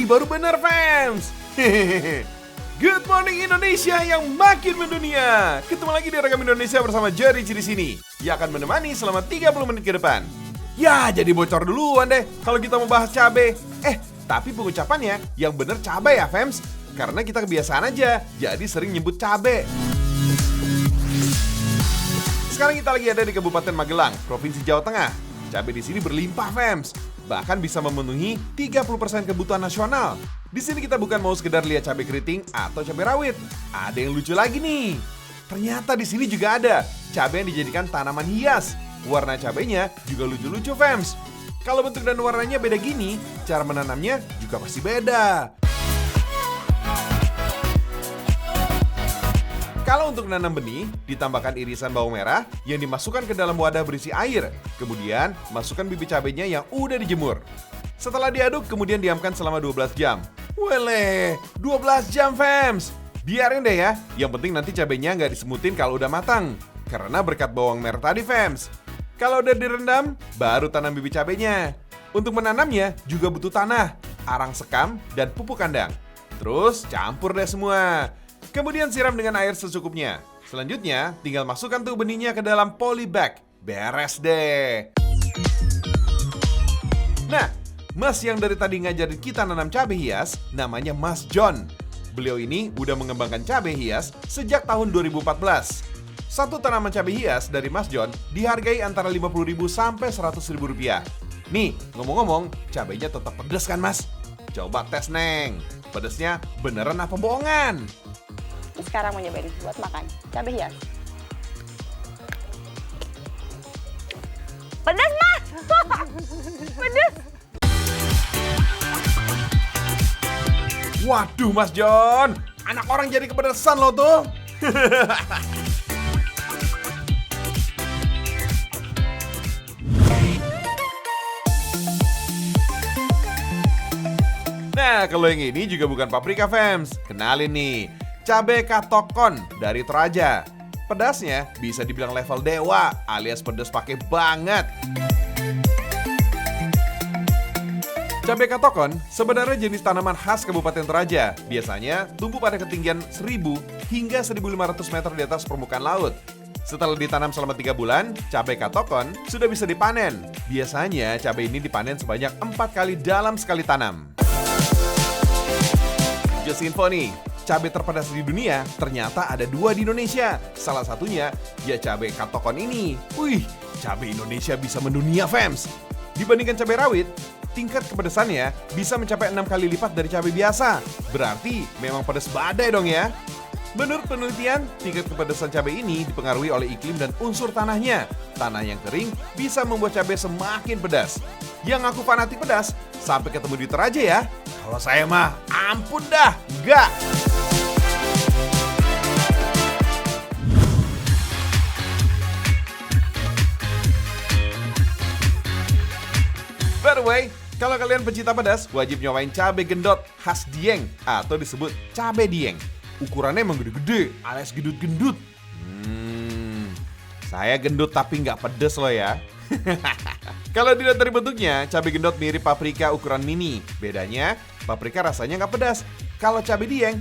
baru bener fams. Good morning Indonesia yang makin mendunia. Ketemu lagi di Rekam Indonesia bersama Jerry di sini, yang akan menemani selama 30 menit ke depan. Ya, jadi bocor duluan deh kalau kita mau bahas cabe. Tapi pengucapannya yang bener cabe ya fams. Karena kita kebiasaan aja, jadi sering nyebut cabe. Sekarang kita lagi ada di Kabupaten Magelang, Provinsi Jawa Tengah. Cabe di sini berlimpah fams. Bahkan bisa memenuhi 30% kebutuhan nasional. Di sini kita bukan mau sekedar lihat cabai keriting atau cabai rawit. Ada yang lucu lagi nih. Ternyata di sini juga ada cabai yang dijadikan tanaman hias. Warna cabainya juga lucu-lucu fams. Kalau bentuk dan warnanya beda gini, cara menanamnya juga pasti beda. Kalau untuk menanam benih, ditambahkan irisan bawang merah yang dimasukkan ke dalam wadah berisi air. Kemudian, masukkan bibit cabenya yang udah dijemur. Setelah diaduk, kemudian diamkan selama 12 jam. Weleh, 12 jam fams. Biarin deh ya, yang penting nanti cabenya nggak disemutin kalau udah matang. Karena berkat bawang merah tadi fams. Kalau udah direndam, baru tanam bibit cabenya. Untuk menanamnya juga butuh tanah, arang sekam, dan pupuk kandang. Terus campur deh semua. Kemudian siram dengan air secukupnya. Selanjutnya, tinggal masukkan tuh benihnya ke dalam polybag. Beres deh. Nah, Mas yang dari tadi ngajarin kita nanam cabai hias, namanya Mas John. Beliau ini udah mengembangkan cabai hias sejak tahun 2014. Satu tanaman cabai hias dari Mas John dihargai antara 50.000 sampai 100.000 rupiah. Nih, ngomong-ngomong, cabainya tetap pedas kan Mas? Coba tes Neng, pedesnya beneran apa bohongan? Sekarang mau nyobain buat makan cabai hias. Pedas mas. Pedas. Waduh Mas John, anak orang jadi kepedesan lo tuh. Nah, kalau yang ini juga bukan paprika fams. Kenalin nih, cabai katokon dari Toraja. Pedasnya bisa dibilang level dewa, alias pedas pakai banget. Cabai katokon sebenarnya jenis tanaman khas Kabupaten Toraja. Biasanya tumbuh pada ketinggian 1000 hingga 1500 meter di atas permukaan laut. Setelah ditanam selama 3 bulan, cabai katokon sudah bisa dipanen. Biasanya cabai ini dipanen sebanyak 4 kali dalam sekali tanam. Just info nih, cabai terpedas di dunia ternyata ada 2 di Indonesia. Salah satunya ya cabai katokon ini. Wih, cabai Indonesia bisa mendunia fams. Dibandingkan cabai rawit, tingkat kepedasannya bisa mencapai 6 kali lipat dari cabai biasa. Berarti memang pedas badai dong ya. Menurut penelitian, tingkat kepedasan cabai ini dipengaruhi oleh iklim dan unsur tanahnya. Tanah yang kering bisa membuat cabai semakin pedas. Yang aku fanatik pedas, sampai ketemu di Toraja ya. Kalau saya mah, ampun dah, enggak. By the way, kalau kalian pecinta pedas, wajib nyobain cabai gendot khas Dieng atau disebut cabai Dieng. Ukurannya emang gede-gede, alias gendut-gendut. Saya gendut tapi nggak pedes loh ya. Kalau dilihat dari bentuknya, cabai gendot mirip paprika ukuran mini. Bedanya, paprika rasanya nggak pedas. Kalau cabai Dieng,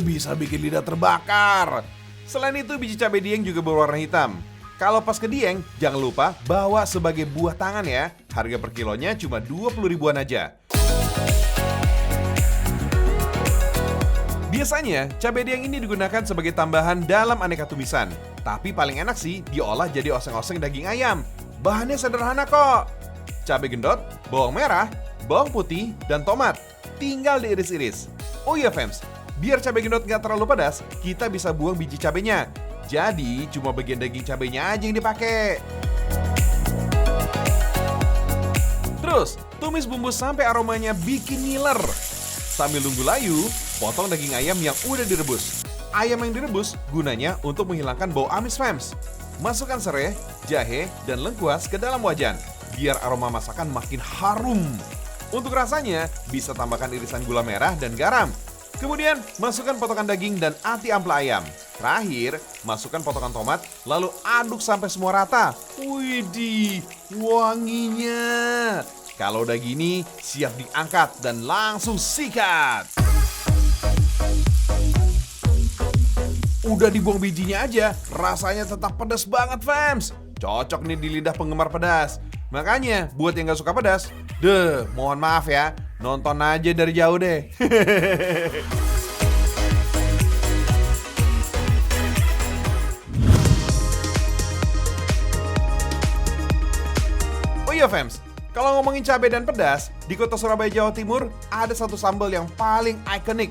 bisa bikin lidah terbakar. Selain itu, biji cabai Dieng juga berwarna hitam. Kalau pas ke Dieng, jangan lupa bawa sebagai buah tangan ya. Harga per kilonya cuma 20 ribuan aja. Biasanya, cabai Dieng ini digunakan sebagai tambahan dalam aneka tumisan. Tapi paling enak sih diolah jadi oseng-oseng daging ayam. Bahannya sederhana kok. Cabai gendot, bawang merah, bawang putih, dan tomat. Tinggal diiris-iris. Oh iya fams, biar cabai gendot nggak terlalu pedas, kita bisa buang biji cabainya. Jadi cuma bagian daging cabainya aja yang dipakai. Terus, tumis bumbu sampai aromanya bikin ngiler. Sambil nunggu layu, potong daging ayam yang udah direbus. Ayam yang direbus gunanya untuk menghilangkan bau amis fams. Masukkan serai, jahe, dan lengkuas ke dalam wajan, biar aroma masakan makin harum. Untuk rasanya, bisa tambahkan irisan gula merah dan garam. Kemudian, masukkan potongan daging dan ati ampela ayam. Terakhir, masukkan potongan tomat, lalu aduk sampai semua rata. Widih, wanginya. Kalau udah gini, siap diangkat dan langsung sikat. Udah dibuang bijinya aja, rasanya tetap pedas banget, fams. Cocok nih di lidah penggemar pedas. Makanya, buat yang gak suka pedas, mohon maaf ya, nonton aja dari jauh deh. Oh iya, fams. Kalau ngomongin cabai dan pedas, di kota Surabaya, Jawa Timur, ada satu sambal yang paling ikonik.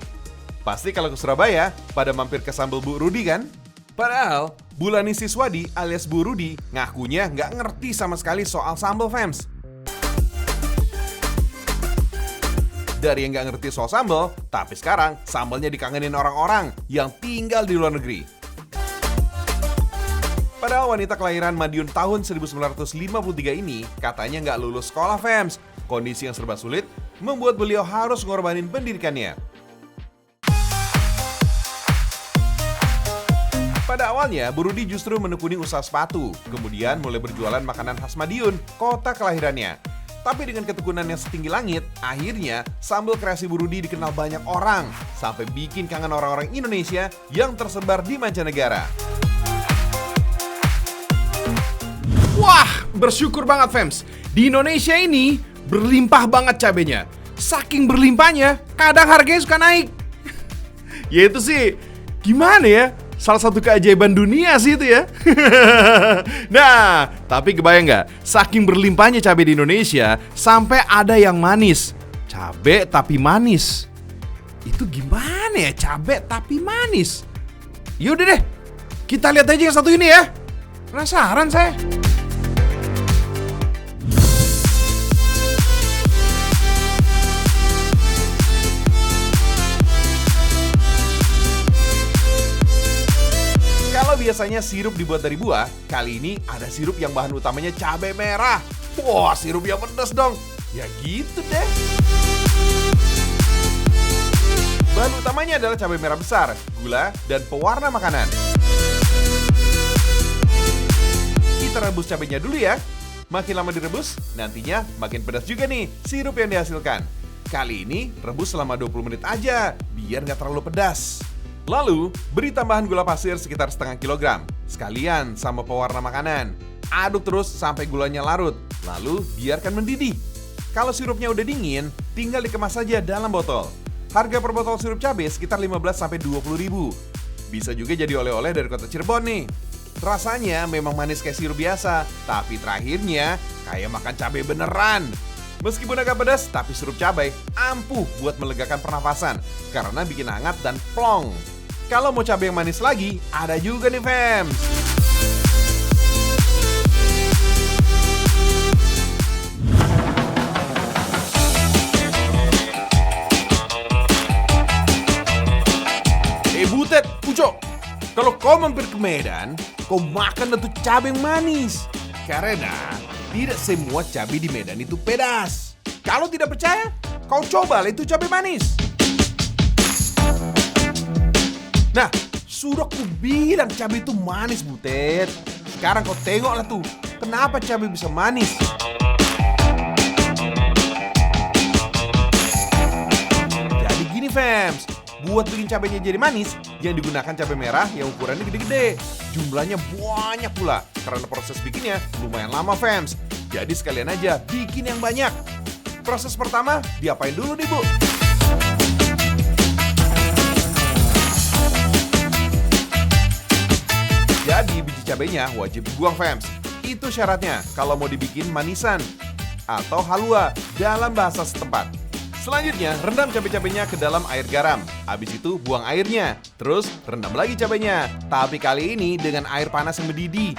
Pasti kalau ke Surabaya, pada mampir ke sambal Bu Rudi kan? Padahal, Bulani Siswadi alias Bu Rudi ngakunya nggak ngerti sama sekali soal sambal, fams. Dari yang nggak ngerti soal sambal, tapi sekarang sambalnya dikangenin orang-orang yang tinggal di luar negeri. Padahal wanita kelahiran Madiun tahun 1953 ini katanya nggak lulus sekolah, fams. Kondisi yang serba sulit membuat beliau harus ngorbanin pendidikannya. Pada awalnya, Bu Rudi justru menekuni usaha sepatu, kemudian mulai berjualan makanan khas Madiun, kota kelahirannya. Tapi dengan ketekunan yang setinggi langit, akhirnya sambal kreasi Bu Rudi dikenal banyak orang, sampai bikin kangen orang-orang Indonesia yang tersebar di mancanegara. Wah, bersyukur banget, fams. Di Indonesia ini berlimpah banget cabenya. Saking berlimpahnya, kadang harganya suka naik. Ya itu sih, gimana ya? Salah satu keajaiban dunia sih itu ya. Nah, tapi kebayang nggak? Saking berlimpahnya cabai di Indonesia, sampai ada yang manis. Cabai tapi manis. Itu gimana ya, cabai tapi manis? Yaudah deh, kita lihat aja yang satu ini ya. Penasaran saya. Kalau biasanya sirup dibuat dari buah, kali ini ada sirup yang bahan utamanya cabai merah. Wah, sirup yang pedas dong. Ya gitu deh. Bahan utamanya adalah cabai merah besar, gula, dan pewarna makanan. Kita rebus cabainya dulu ya. Makin lama direbus, nantinya makin pedas juga nih sirup yang dihasilkan. Kali ini rebus selama 20 menit aja, biar nggak terlalu pedas. Lalu, beri tambahan gula pasir sekitar setengah kilogram, sekalian sama pewarna makanan. Aduk terus sampai gulanya larut, lalu biarkan mendidih. Kalau sirupnya udah dingin, tinggal dikemas saja dalam botol. Harga per botol sirup cabai sekitar 15-20 ribu. Bisa juga jadi oleh-oleh dari kota Cirebon nih. Rasanya memang manis kayak sirup biasa, tapi terakhirnya kayak makan cabai beneran. Meskipun agak pedas, tapi sirup cabai ampuh buat melegakan pernafasan karena bikin hangat dan plong. Kalau mau cabai yang manis lagi, ada juga nih, fams. Butet, Uco, kalau kau mampir ke Medan, kau makan tuh cabai yang manis. Karena tidak semua cabai di Medan itu pedas. Kalau tidak percaya, kau coba itu cabai manis. Nah, sudah aku bilang cabai itu manis, Butet. Sekarang kau tengoklah tuh, kenapa cabai bisa manis. Jadi gini, fams. Buat bikin cabainya jadi manis, yang digunakan cabai merah yang ukurannya gede-gede. Jumlahnya banyak pula, karena proses bikinnya lumayan lama, fams. Jadi sekalian aja bikin yang banyak. Proses pertama, diapain dulu nih, Bu? Jadi biji cabainya wajib dibuang, fams. Itu syaratnya kalau mau dibikin manisan atau halua dalam bahasa setempat. Selanjutnya, rendam cabai-cabainya ke dalam air garam. Habis itu, buang airnya. Terus, rendam lagi cabainya. Tapi kali ini dengan air panas yang mendidih.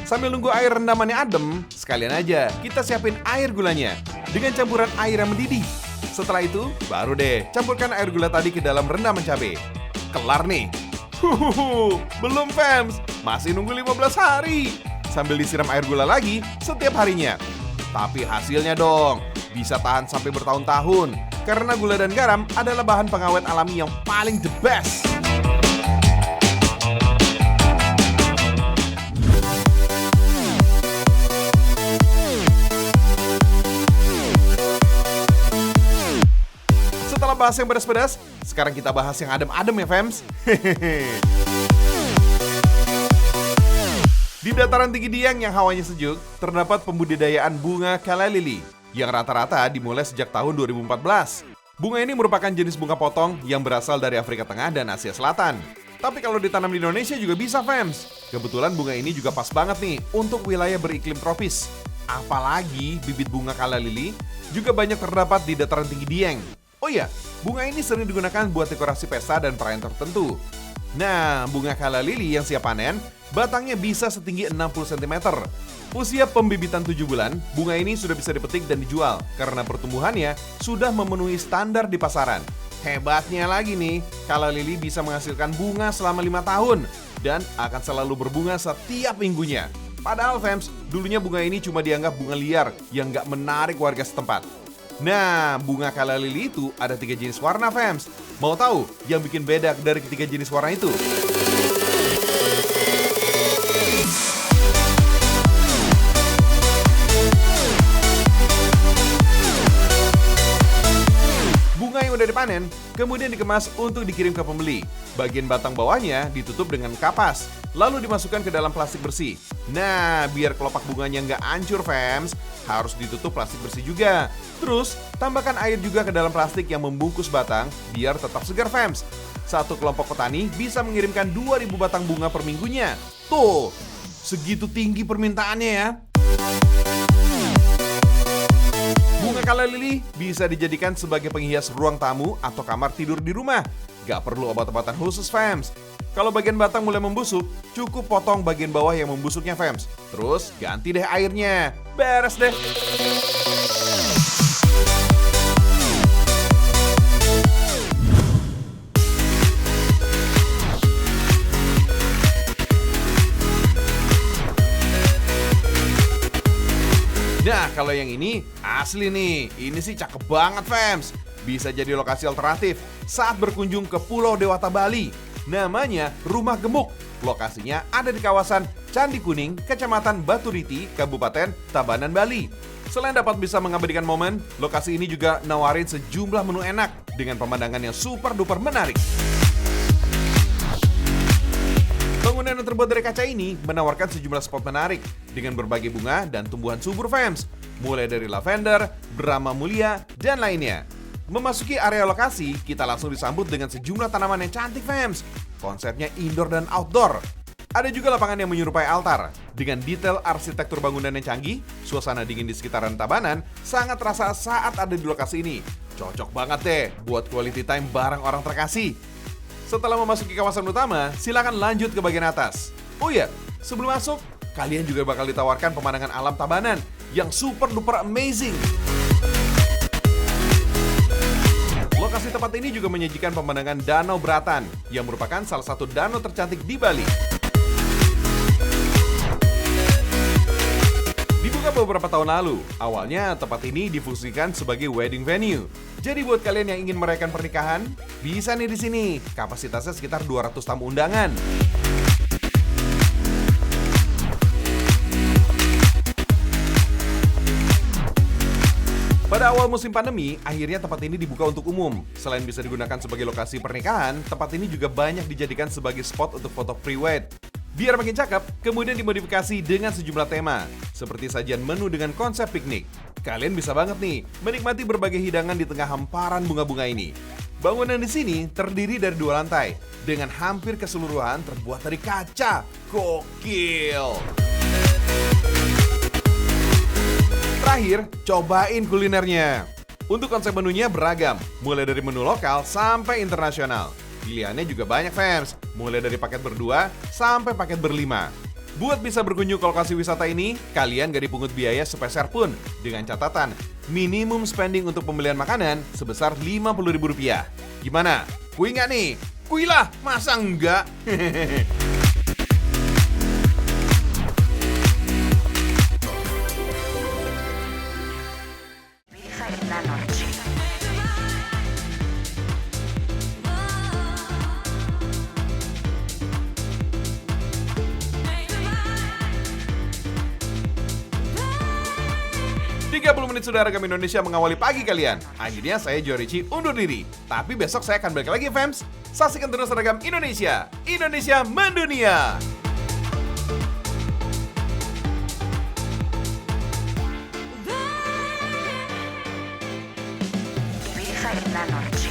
Sambil nunggu air rendamannya adem, sekalian aja kita siapin air gulanya dengan campuran air yang mendidih. Setelah itu, baru deh campurkan air gula tadi ke dalam rendaman cabai. Kelar nih. Belum, fams. Masih nunggu 15 hari. Sambil disiram air gula lagi setiap harinya. Tapi hasilnya dong, bisa tahan sampai bertahun-tahun. Karena gula dan garam adalah bahan pengawet alami yang paling the best. bahas yang pedas-pedas, sekarang kita bahas yang adem-adem ya fams. Di dataran tinggi Dieng yang hawanya sejuk, terdapat pembudidayaan bunga calla lily yang rata-rata dimulai sejak tahun 2014. Bunga ini merupakan jenis bunga potong yang berasal dari Afrika Tengah dan Asia Selatan. Tapi kalau ditanam di Indonesia juga bisa fams. Kebetulan bunga ini juga pas banget nih untuk wilayah beriklim tropis. Apalagi bibit bunga calla lily juga banyak terdapat di dataran tinggi Dieng. Oh iya, bunga ini sering digunakan buat dekorasi pesta dan perayaan tertentu. Nah, bunga calla lily yang siap panen, batangnya bisa setinggi 60 cm. Usia pembibitan 7 bulan, bunga ini sudah bisa dipetik dan dijual karena pertumbuhannya sudah memenuhi standar di pasaran. Hebatnya lagi nih, calla lily bisa menghasilkan bunga selama 5 tahun dan akan selalu berbunga setiap minggunya. Padahal fams, dulunya bunga ini cuma dianggap bunga liar yang nggak menarik warga setempat. Nah, bunga calla lily itu ada 3 jenis warna fams. Mau tahu yang bikin beda dari ketiga jenis warna itu? Bunga yang udah dipanen, kemudian dikemas untuk dikirim ke pembeli. Bagian batang bawahnya ditutup dengan kapas, lalu dimasukkan ke dalam plastik bersih. Nah, biar kelopak bunganya nggak hancur fams, harus ditutup plastik bersih juga. Terus, tambahkan air juga ke dalam plastik yang membungkus batang biar tetap segar fams. Satu kelompok petani bisa mengirimkan 2.000 batang bunga per minggunya. Tuh, segitu tinggi permintaannya ya. Bunga calla lily bisa dijadikan sebagai penghias ruang tamu atau kamar tidur di rumah. Gak perlu obat-obatan khusus fams. Kalau bagian batang mulai membusuk, cukup potong bagian bawah yang membusuknya fams. Terus ganti deh airnya. Beres deh. Nah, kalau yang ini asli nih. Ini sih cakep banget fams. Bisa jadi lokasi alternatif saat berkunjung ke Pulau Dewata Bali. Namanya Rumah Gemuk. Lokasinya ada di kawasan Candi Kuning, Kecamatan Baturiti, Kabupaten Tabanan, Bali. Selain dapat bisa mengabadikan momen, lokasi ini juga nawarin sejumlah menu enak dengan pemandangan yang super duper menarik. Bangunan yang terbuat dari kaca ini menawarkan sejumlah spot menarik dengan berbagai bunga dan tumbuhan subur fams, mulai dari lavender, brahma mulia, dan lainnya. Memasuki area lokasi, kita langsung disambut dengan sejumlah tanaman yang cantik fams. Konsepnya indoor dan outdoor. Ada juga lapangan yang menyerupai altar. Dengan detail arsitektur bangunan yang canggih, suasana dingin di sekitaran Tabanan sangat terasa saat ada di lokasi ini. Cocok banget deh buat quality time bareng orang terkasih. Setelah memasuki kawasan utama, silakan lanjut ke bagian atas. Oh iya, sebelum masuk, kalian juga bakal ditawarkan pemandangan alam Tabanan yang super duper amazing. Lokasi tempat ini juga menyajikan pemandangan Danau Bratan yang merupakan salah satu danau tercantik di Bali. Dibuka beberapa tahun lalu, awalnya tempat ini difungsikan sebagai wedding venue. Jadi buat kalian yang ingin merayakan pernikahan, bisa nih di sini. Kapasitasnya sekitar 200 tamu undangan. Pada awal musim pandemi, akhirnya tempat ini dibuka untuk umum. Selain bisa digunakan sebagai lokasi pernikahan, tempat ini juga banyak dijadikan sebagai spot untuk foto pre-wed. Biar makin cakep, kemudian dimodifikasi dengan sejumlah tema, seperti sajian menu dengan konsep piknik. Kalian bisa banget nih menikmati berbagai hidangan di tengah hamparan bunga-bunga ini. Bangunan di sini terdiri dari 2 lantai, dengan hampir keseluruhan terbuat dari kaca. Gokil! Terakhir, cobain kulinernya. Untuk konsep menunya beragam, mulai dari menu lokal sampai internasional. Pilihannya juga banyak fans, mulai dari paket berdua sampai paket berlima. Buat bisa berkunjung ke lokasi wisata ini, kalian gak dipungut biaya sepeser pun. Dengan catatan, minimum spending untuk pembelian makanan sebesar Rp50.000. Gimana? Kui nggak nih? Kui lah, masa enggak? 30 menit sudah Ragam Indonesia mengawali pagi kalian. Akhirnya saya Joe Ricci undur diri. Tapi besok saya akan balik lagi, fams. Saksikan terus Ragam Indonesia. Indonesia mendunia. Divisa en la noche.